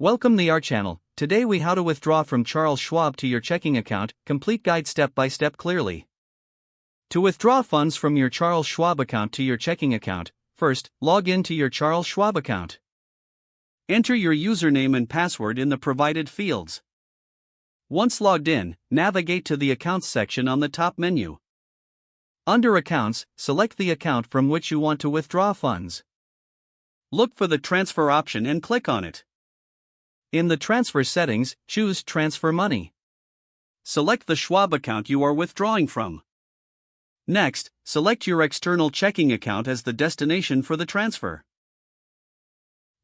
Welcome to our channel. Today we how to withdraw from Charles Schwab to your checking account, complete guide step by step clearly. To withdraw funds from your Charles Schwab account to your checking account, first, log in to your Charles Schwab account. Enter your username and password in the provided fields. Once logged in, navigate to the Accounts section on the top menu. Under Accounts, select the account from which you want to withdraw funds. Look for the Transfer option and click on it. In the Transfer settings, choose Transfer Money. Select the Schwab account you are withdrawing from. Next, select your external checking account as the destination for the transfer.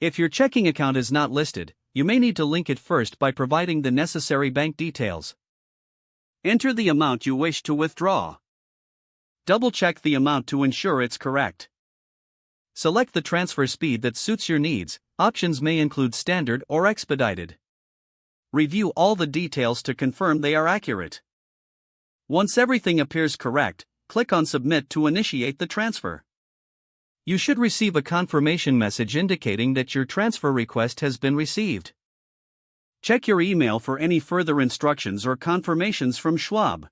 If your checking account is not listed, you may need to link it first by providing the necessary bank details. Enter the amount you wish to withdraw. Double-check the amount to ensure it's correct. Select the transfer speed that suits your needs. Options may include standard or expedited. Review all the details to confirm they are accurate. Once everything appears correct, click on Submit to initiate the transfer. You should receive a confirmation message indicating that your transfer request has been received. Check your email for any further instructions or confirmations from Schwab.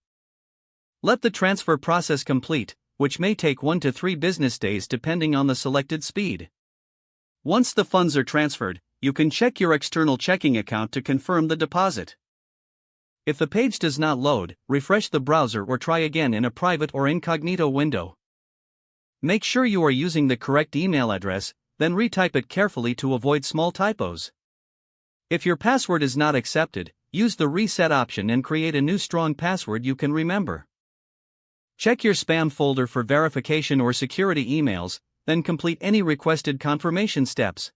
Let the transfer process complete, which may take 1 to 3 business days depending on the selected speed. Once the funds are transferred, you can check your external checking account to confirm the deposit. If the page does not load, refresh the browser or try again in a private or incognito window. Make sure you are using the correct email address, then retype it carefully to avoid small typos. If your password is not accepted, use the Reset option and create a new strong password you can remember. Check your spam folder for verification or security emails, then complete any requested confirmation steps.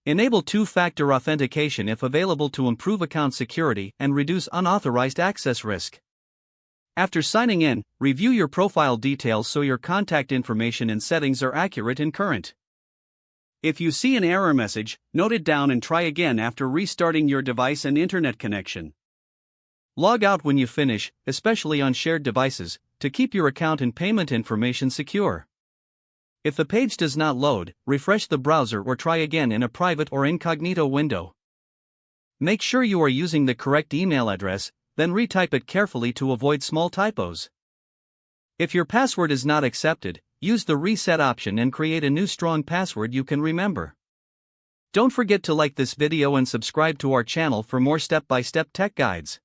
Enable two-factor authentication if available to improve account security and reduce unauthorized access risk. After signing in, review your profile details so your contact information and settings are accurate and current. If you see an error message, note it down and try again after restarting your device and internet connection. Log out when you finish, especially on shared devices, to keep your account and payment information secure. If the page does not load, refresh the browser or try again in a private or incognito window. Make sure you are using the correct email address, then retype it carefully to avoid small typos. If your password is not accepted, use the Reset option and create a new strong password you can remember. Don't forget to like this video and subscribe to our channel for more step-by-step tech guides.